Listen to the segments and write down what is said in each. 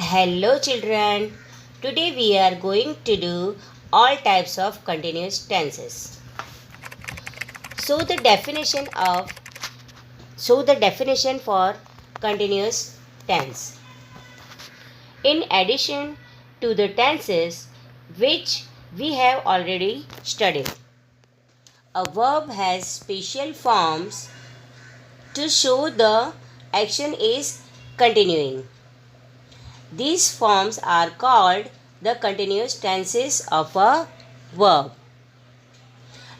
Hello children. Today we are going to do all types of continuous tenses. So the definition for continuous tense. In addition to the tenses which we have already studied, a verb has special forms to show the action is continuing. These forms are called the continuous tenses of a verb.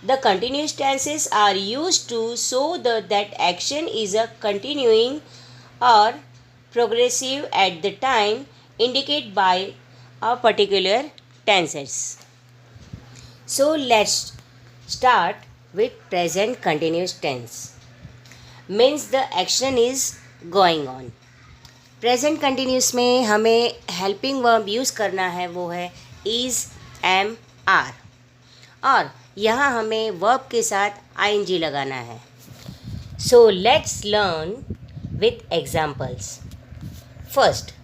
The continuous tenses are used to show that action is a continuing or progressive at the time indicated by a particular tenses. So let's start with present continuous tense. Means the action is going on. Present continuous में हमें helping verb use करना है, वो है is, M, are, और यहाँ हमें verb के साथ आईएनजी लगाना है. So let's learn with examples. First,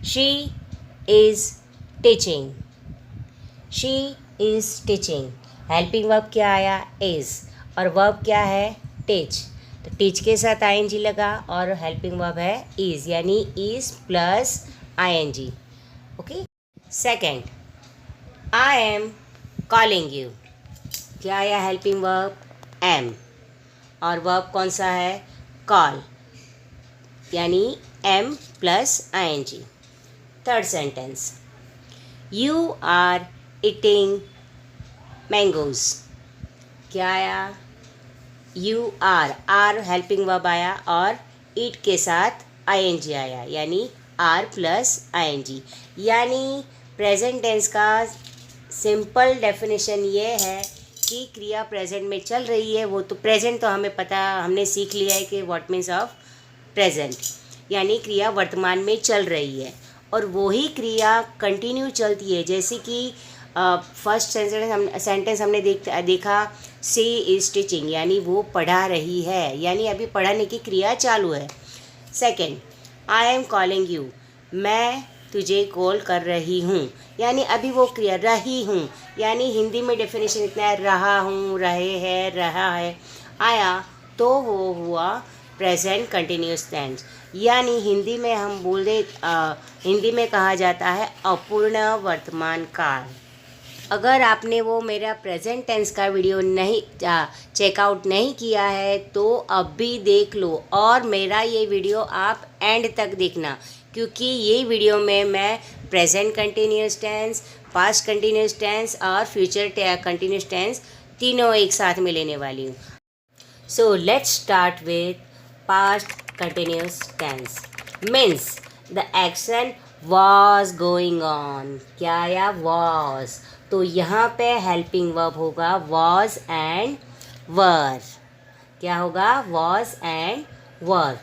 she is teaching. She is teaching. Helping verb क्या आया? इज़, और वर्ब क्या है? टीच. तो टीच के साथ आईएनजी लगा और हेल्पिंग वर्ब है इज़, यानी is plus ING. Okay. Second, I am calling you. क्या आया? हेल्पिंग वर्ब एम, और वर्ब कौन सा है? कॉल, यानी am plus ING. Third sentence, you are eating mangoes. क्या आया? यू आर हेल्पिंग वर्ब आया और ईट के साथ आईएनजी आया, यानी आर प्लस आईएनजी. यानी प्रेजेंट टेंस का सिंपल डेफिनेशन ये है कि क्रिया प्रेजेंट में चल रही है. वो तो प्रेजेंट तो हमें पता, हमने सीख लिया है कि व्हाट मीन्स ऑफ प्रेजेंट, यानी क्रिया वर्तमान में चल रही है और वही क्रिया कंटिन्यू चलती है. जैसे कि फर्स्ट सेंटेंस हमने देखा सी इज़ टीचिंग, यानी वो पढ़ा रही है, यानी अभी पढ़ाने की क्रिया चालू है. Second, I am calling you. मैं तुझे कॉल कर रही हूँ, यानी अभी वो क्रिया रही हूँ, यानी हिंदी में डेफिनेशन इतना है रहा हूँ, रहे है, रहा है. आया तो वो हुआ प्रेजेंट कंटिन्यूस टेंस, यानी हिंदी में हम हिंदी में कहा जाता है अपूर्ण वर्तमान काल. अगर आपने वो मेरा प्रेजेंट टेंस का वीडियो नहीं चेकआउट नहीं किया है तो अब भी देख लो, और मेरा ये वीडियो आप एंड तक देखना, क्योंकि ये वीडियो में मैं present continuous tense, past continuous tense और फ्यूचर कंटिन्यूस टेंस तीनों एक साथ में लेने वाली हूँ. So let's start with past continuous tense. Means the action was going on. क्या आया? वॉज. तो यहाँ पे हेल्पिंग वर्ब होगा वॉज एंड वर. क्या होगा? Was and were.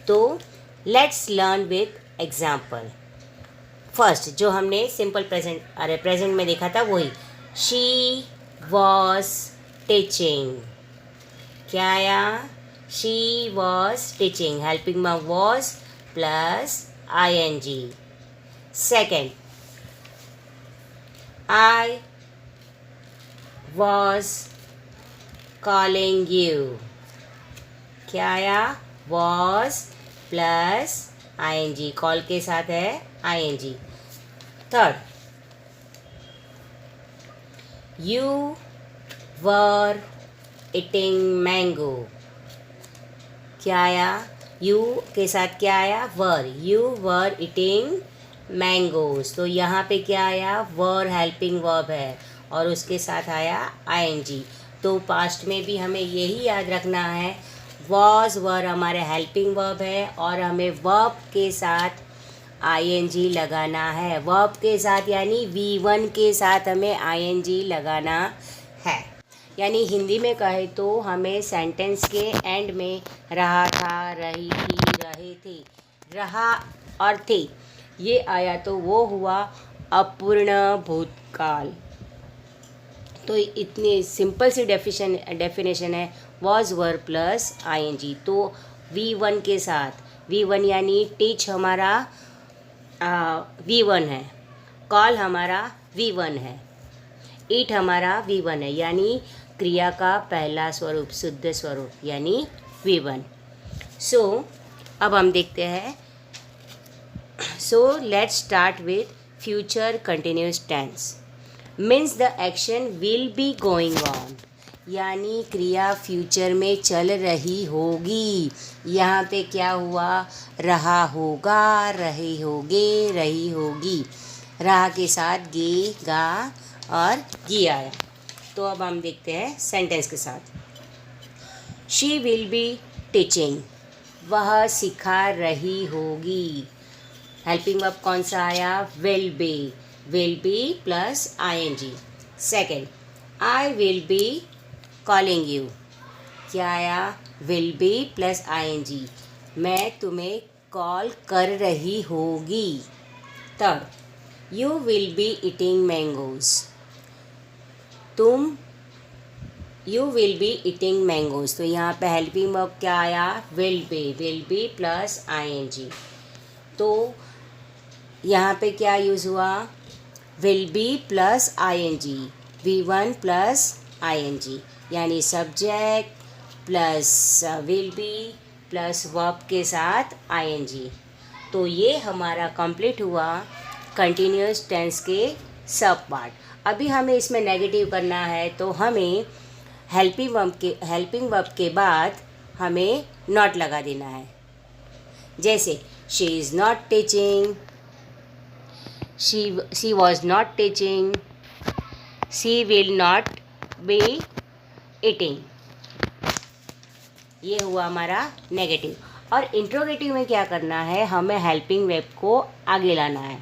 तो let's learn with example. First जो हमने सिंपल प्रेजेंट में देखा था वही, शी वॉज टीचिंग. क्या आया? She was teaching. Helping verb was plus ING. Second, I was calling you. क्या आया? was plus ING. कॉल के साथ है ING. Third, you were eating mango. क्या आया? you के साथ क्या आया? were. you were eating mangoes. तो यहाँ पे क्या आया? वर हेल्पिंग वर्ब है और उसके साथ आया आईएनजी. तो पास्ट में भी हमें यही याद रखना है, वॉज वर हमारे हेल्पिंग वर्ब है और हमें वर्ब के साथ आईएनजी लगाना है. वर्ब के साथ यानी V1 के साथ हमें आईएनजी लगाना है. यानी हिंदी में कहे तो हमें सेंटेंस के एंड में रहा था, रही थी, रहे थे, रहा और थे ये आया तो वो हुआ अपूर्ण भूतकाल. तो इतनी सिंपल सी डेफिनेशन है वॉज वर प्लस आईएनजी. तो V1 के साथ, V1 यानी टीच हमारा V1 है, कॉल हमारा V1 है, ईट हमारा V1 है, यानी क्रिया का पहला स्वरूप शुद्ध स्वरूप यानी V1। सो अब हम देखते हैं। So let's start with future continuous tense. Means the action will be going on, यानी क्रिया फ्यूचर में चल रही होगी। यहाँ पे क्या हुआ, रहा होगा, रहे होगे, रही होगी। रहा के साथ गे, गा और गी आया। तो अब हम देखते हैं सेंटेंस के साथ। शी विल बी टीचिंग, वह सिखा रही होगी। हेल्पिंग वर्ब कौन सा आया, will be plus ING। Second, I will be calling you, क्या आया, विल बी प्लस ING, मैं तुम्हें कॉल कर रही होगी। Third, you will be eating mangoes, you will be eating mangoes. तो यहाँ पे हेल्पिंग वर्ब क्या आया, विल बी प्लस ING। तो यहाँ पे क्या यूज़ हुआ, will be plus ING, V1 plus ING, यानी subject plus will be plus verb के साथ ING। तो ये हमारा कंप्लीट हुआ कंटिन्यूस टेंस के सब पार्ट। अभी हमें इसमें नेगेटिव करना है, तो हमें हेल्पिंग वर्ब के बाद हमें नॉट लगा देना है। जैसे she is not teaching, she was not teaching, she will not be eating। ये हुआ हमारा नेगेटिव। और इंट्रोगेटिव में क्या करना है, हमें हेल्पिंग वर्ब को आगे लाना है।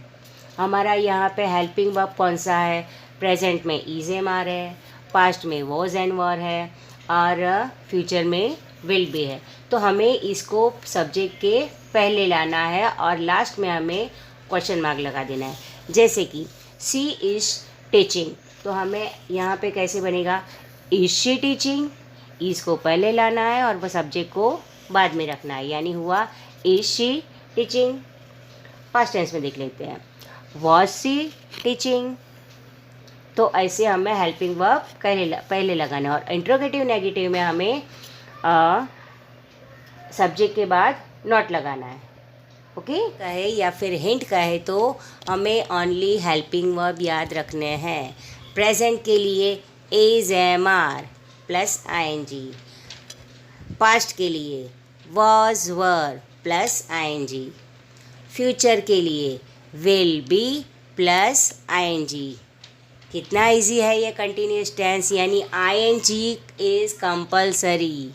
हमारा यहाँ पे हेल्पिंग वर्ब कौन सा है, प्रेजेंट में इज एम आर है, पास्ट में वॉज एंड वर है और फ्यूचर में विल बी है। तो हमें इसको सब्जेक्ट के पहले लाना है और लास्ट में हमें क्वेश्चन मार्क लगा देना है। जैसे कि सी इज़ टीचिंग, तो हमें यहाँ पे कैसे बनेगा, इज शी टीचिंग, इज को पहले लाना है और वह सब्जेक्ट को बाद में रखना है, यानी हुआ is she teaching. Past tense में देख लेते हैं, वॉज सी टीचिंग। तो ऐसे हमें हेल्पिंग वर्ब पहले लगाना है और इंट्रोगेटिव नेगेटिव में हमें सब्जेक्ट के बाद नॉट लगाना है। ओके कहे या फिर हिंट कहे तो हमें ओनली हेल्पिंग वर्ब याद रखने हैं। प्रेजेंट के लिए is am are plus ING, past के लिए was were plus ING, future के लिए विल बी प्लस ING। कितना इजी है ये कंटिन्यूस टेंस, यानी ING is compulsory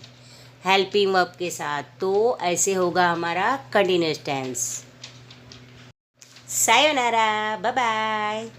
helping verb के साथ। तो ऐसे होगा हमारा कंटिन्यूस टेंस। सायोनारा, बाय बाय।